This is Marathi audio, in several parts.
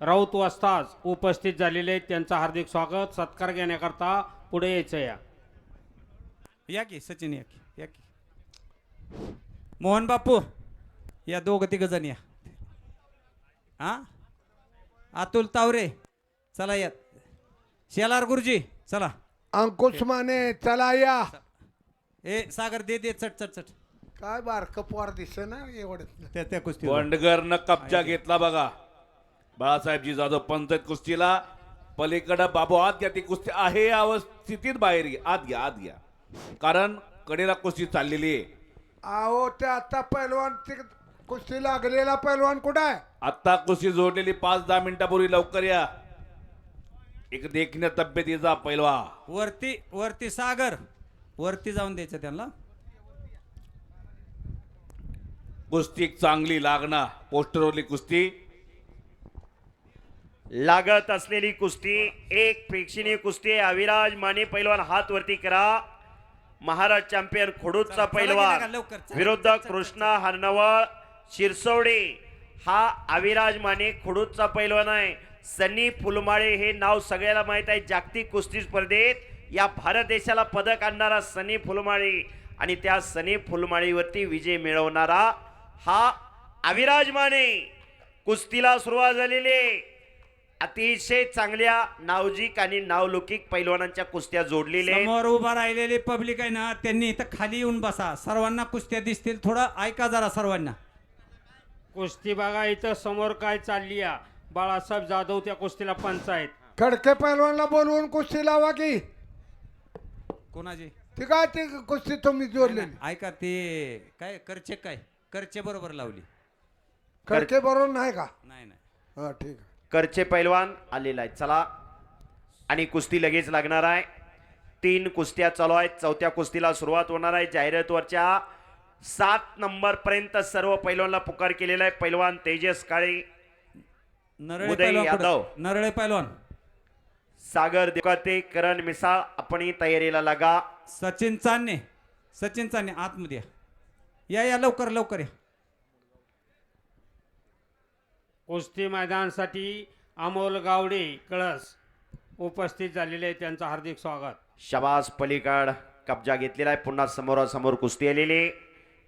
राऊत वस्ताज उपस्थित झालेले आहेत. त्यांचं हार्दिक स्वागत. सत्कार घेण्याकरता पुढे यायचं या. या की सचिन या की मोहन बापू या दोघं तिघ जण या. हा अतुल तावरे चला या. शेलार गुरुजी चला. अंकुश माने चला या. ए सागर दे चट चट चट. काय बारक पोर दिसे ना एवढं. त्या कुस्ती बंडगरनं कब्जा घेतला बघा. बाळासाहेबजी जाधव पंचायत कुस्तीला पलीकडं बाबू आत घ्या. ती कुस्ती आहे या अवस्थितीत बाहेर घ्या. आत घ्या कारण कडेला कुस्ती चाललेली आहे. अहो ते आता पैलवान कुस्ती लागलेला पैलवान कुठं आहे? आत्ता कुस्ती जोडलेली 5-10 मिनिटापूर्वी. लवकर या. एक देखण्या तब्येतीचा पैलवा वरती सागर वरती जाऊन द्यायचं त्यांना. कुस्ती चांगली लागणार. पोस्टरवरली कुस्ती लागत असलेली कुस्ती एक प्रेक्षणीय कुस्ती आहे. अविराज माने पैलवान हात वरती करा. महाराष्ट्र चॅम्पियन खोडूचा चला, पैलवान चला, लवकर, चला, विरुद्ध चला, कृष्णा हरनवळ शिरसवडे. हा अविराज माने खोडूचा पैलवान आहे. सनी फुलमाळे हे नाव सगळ्याला माहित आहे. जागतिक कुस्ती स्पर्धेत या भारत देशाला पदक आणणारा सनी फुलमाळे आणि त्या सनी फुलमाळीवरती विजय मिळवणारा हा अविराज माने. कुस्तीला सुरुवात झालेली आहे. अतिशय चांगल्या नावजिक आणि नावलौकिक पैलवानांच्या कुस्त्या जोडलेल्या आहेत. समोर उभा राहिलेली पब्लिक आहे ना त्यांनी इथं खाली येऊन बसा. सर्वांना कुस्त्या दिसतील. थोडं ऐका जरा सर्वांना. कुस्ती बघा इथं समोर काय चालली या. बाळासाहेब जाधव त्या कुस्तीला पंच आहेत. खडके पैलवानला बोलवून कुस्ती लावा की. कोणाची ती काय ती कुस्ती तुम्ही जोडलेली? ऐका ते काय करचे बरोबर लावली. खडके बरोबर नाही का? नाही हा ठीक आहे. करचे पैलवान आलेला आहे. चला आणि कुस्ती लगेच लागणार आहे. 3 कुस्त्या चालू आहेत. 4थ्या कुस्तीला सुरुवात होणार आहे. जाहिरातवरच्या 7 नंबर पर्यंत सर्व पैलवानला पुकार केलेला आहे. पैलवान तेजस काळे, नरळे उदय पैलवान यादव, कुठं? नरळे पैलवान सागर देवकाते, करण मिसाळ आपणही तयारीला लागा. सचिन चांदणे आतमध्ये या लवकर या. कुस्ती मैदानासाठी अमोल गावडे कळस उपस्थित झालेले आहेत. त्यांचं हार्दिक स्वागत. शबास पलीकड कब्जा घेतलेला आहे. पुन्हा समोरासमोर कुस्ती आलेली.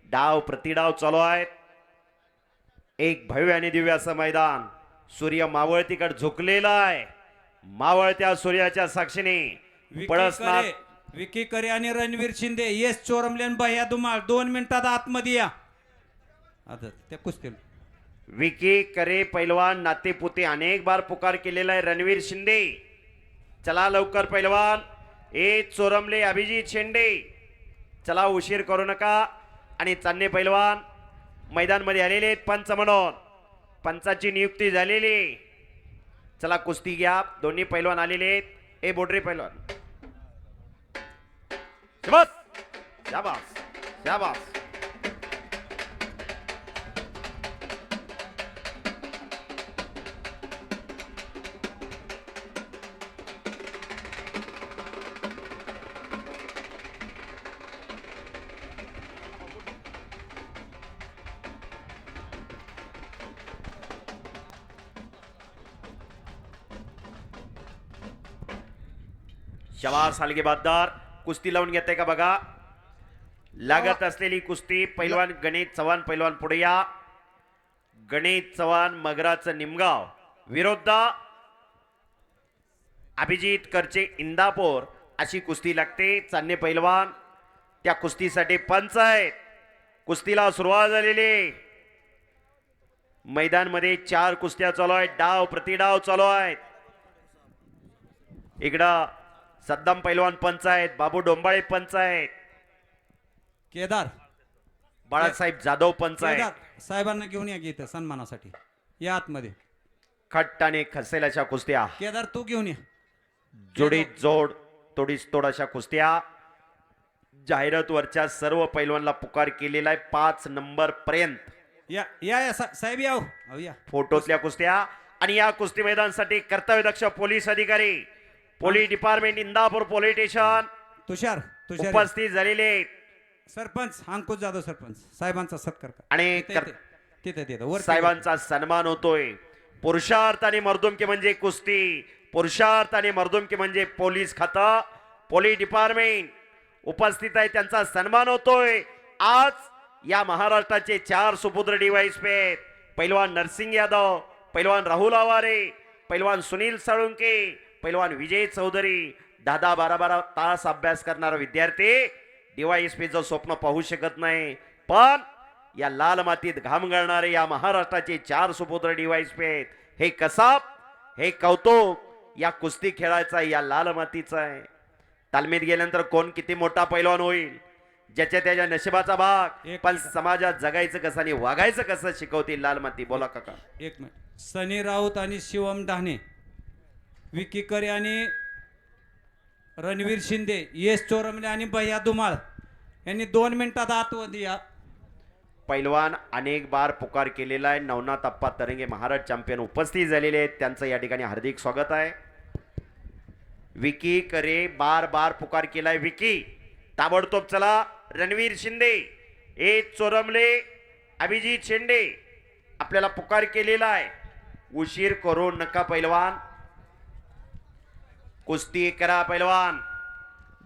डाव प्रतिडाव चालू आहेत. एक भव्य आणि दिव्य असं मैदान. सूर्य मावळतीकडे झुकलेला आहे. मावळत्या सूर्याच्या साक्षीने पळसनाथ विकी करे आणि रणवीर शिंदे येस चोरमले भैया धुमाळ 2 मिनिटात आतमध्ये या. आता त्या कुस्ती विकी करे पैलवान नातेपुते अनेक बार पुकार केलेला आहे. रणवीर शिंदे चला लवकर पैलवान. चोरमले अभिजित शेंडे चला उशीर करू नका. आणि चान्ने पैलवान मैदानमध्ये आलेले आहेत पंच म्हणून. पंचाची नियुक्ती झालेली. चला कुस्ती घ्या. दोन्ही पैलवान आलेले आहेत. बोडरे पैलवान शाबास शाबास शाबास. शबास हलगेबाजदार. कुस्ती लावून घेते का बघा. लागत असलेली कुस्ती. पैलवान गणेश चव्हाण पैलवान पुढे या. गणेश चव्हाण मगराचं निमगाव विरुद्ध अभिजित करचे इंदापूर अशी कुस्ती लागते. चान्ने पैलवान त्या कुस्तीसाठी पंच आहेत. कुस्तीला सुरुवात झालेली. मैदानमध्ये 4 कुस्त्या चालू आहेत. डाव प्रतिडाव चालू आहेत. इकडं सद्दाम पैलवान पंच आहेत. बाबू डोंबाळे पंच आहेत. केदार बाळासाहेब जाधव पंच आहेत. साहेबांना घेऊन या की इथं सन्मानासाठी. या आतमध्ये. खट्ट आणि खसेल अशा कुस्त्या. केदार तू घेऊन या. जोडीत जोड तोडीस तोड अशा कुस्त्या. जाहिरातवरच्या सर्व पैलवानला पुकार केलेला आहे 5 नंबर पर्यंत. या साहेब या हो या. फोटोतल्या कुस्त्या. आणि या कुस्ती मैदानासाठी कर्तव्यदक्ष पोलीस अधिकारी police department Indapur police station Tushar उपस्थित झालेले सरपंच अंकुश जाधव सरपंच साहेबांचा सत्कार करा. आणि तिथे वर साहेबांचा सन्मान होतोय. पुरुषार्थ आणि मर्दुमकी म्हणजे कुस्ती, पुरुषार्थ आणि मर्दुमकी म्हणजे पोलीस खातं, पोलीस डिपार्टमेंट उपस्थित आहे, त्यांचा सन्मान होतोय. आज या महाराष्ट्राचे 4 सुपुत्र डिवाइस आहेत. पैलवान नरसिंग यादव, पैलवान राहुल आवारे, पैलवान सुनील साळुंके, पैलवान विजय चौधरी. 10-12 तास अभ्यास करणारा विद्यार्थी DYSPचं स्वप्न पाहू शकत नाही, पण या लाल मातीत घाम गाळणारे या महाराष्ट्राचे 4 सुपुत्र DYSP आहेत. हे कसाब, हे कौतुक या कुस्ती खेळायचा, या लाल मातीचा आहे. तालमीत गेल्यानंतर कोण किती मोठा पैलवान होईल ज्याच्या त्याच्या नशिबाचा भाग, एक पण मिनिट. समाजात जगायचं कसं आणि वागायचं कसं शिकवतील लाल माती. बोला काका. एक मिनिट. सनी राऊत आणि शिवम डहाणे, विकी करे आणि रणवीर शिंदे, यश चोरमले आणि भैया धुमाळ यांनी 2 मिनिटात आतमध्ये या. पैलवान अनेक बार पुकार केलेला आहे. नवनाथ अप्पा तरंगे महाराज चॅम्पियन उपस्थित झालेले आहेत, त्यांचं या ठिकाणी हार्दिक स्वागत आहे. विकी करे बार पुकार केलाय. विकी ताबडतोब चला. रणवीर शिंदे, एक चोरमले, अभिजित शेंडे आपल्याला पुकार केलेला आहे. उशीर करू नका पैलवान, कुस्ती करा पैलवान.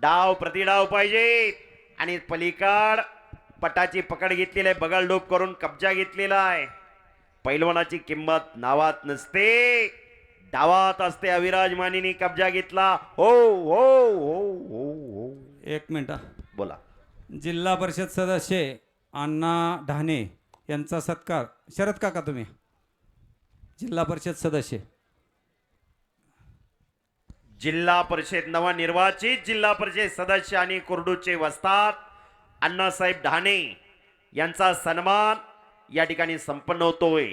डाव प्रतिडाव पाहिजे आणि पलीकड पटाची पकड घेतलेली आहे, बगलडोब करून कब्जा घेतलेला आहे. पैलवानाची किंमत नावात नसते, डावात असते. अविराज मानेनी कब्जा घेतला. हो हो हो हो हो. 1 मिनिट. बोला. जिल्हा परिषद सदस्य अण्णा ढाणे यांचा सत्कार. शरद काका तुम्ही जिल्हा परिषद सदस्य. जिल्हा परिषद नवनिर्वाचित जिल्हा परिषद सदस्य आणि कुर्डूचे वस्ताद अण्णासाहेब ढाणे यांचा सन्मान या ठिकाणी संपन्न होतोय.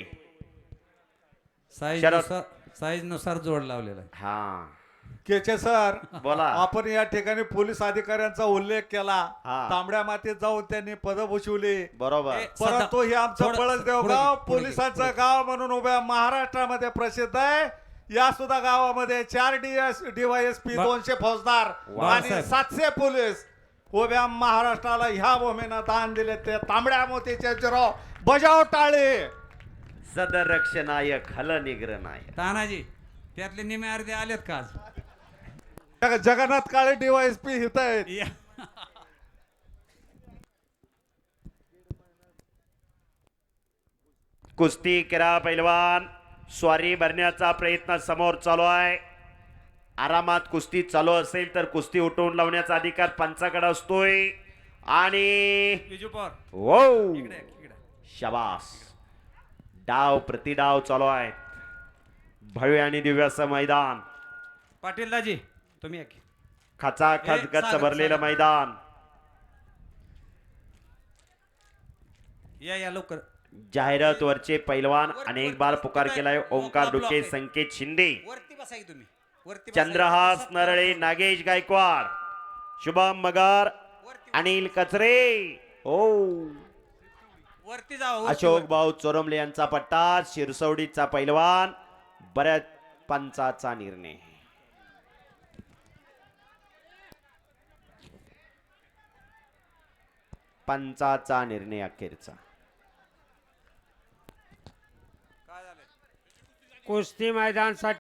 साईजनुसार जोड लावलेला आहे. हा केचे सर, बोला. आपण या ठिकाणी पोलीस अधिकाऱ्यांचा उल्लेख केला. हा. तांबड्या मातीत जाऊन त्यांनी पद भूषवली. बरोबर. परंतु हे आमचं थोडं- पळसदेव पुढे गाव घे, पुढे घे, पोलिसांचं पुढे घे. गाव म्हणून उभ्या महाराष्ट्रामध्ये प्रसिद्ध आहे. या सुद्धा गावामध्ये 4 DYSP, 200 फौजदार वा आणि साहेब. 700 पोलीस उभ्या महाराष्ट्राला ह्या भूमीनं दान दिले. ते तांबड्या मोतीचे चिराव बजाव टाळे. सदरक्षणाय खल निग्रनाय. तानाजी त्यातले निमे अर्धे आलेत का आज? जगन्नाथ काळे DYSP हित आहेत. या. कुस्ती करा पैलवान. स्वारी भरण्याचा प्रयत्न समोर चालू आहे. आरामात कुस्ती चालू असेल तर कुस्ती उठवून लावण्याचा अधिकार पंचाकडे असतोय. आणि बिजू पवार वो इकडे इकडे. शाबास. डाव प्रतिडाव चालू आहे. भव्य आणि दिव्य असं मैदान, पाटील दाजी तुम्ही या की. खचाखच गच्च सागर, भरलेलं सागर. मैदान. या लवकर. जाहिरात वरचे पैलवान अनेक बार पुकार केलाय. ओंकार डुके, संकेत शिंदे, वरती बसा की तुम्ही. वरती चंद्रहास नरळे, नागेश गायकवाड, शुभम मगार, अनिल कचरे, हो वरती जावा. अशोक भाऊ चोरमले यांचा पट्टा. शिरसवडीचा पैलवान. बऱ्याच पंचाचा निर्णय. पंचाचा निर्णय अखेरचा. कुस्ती मैदानासाठी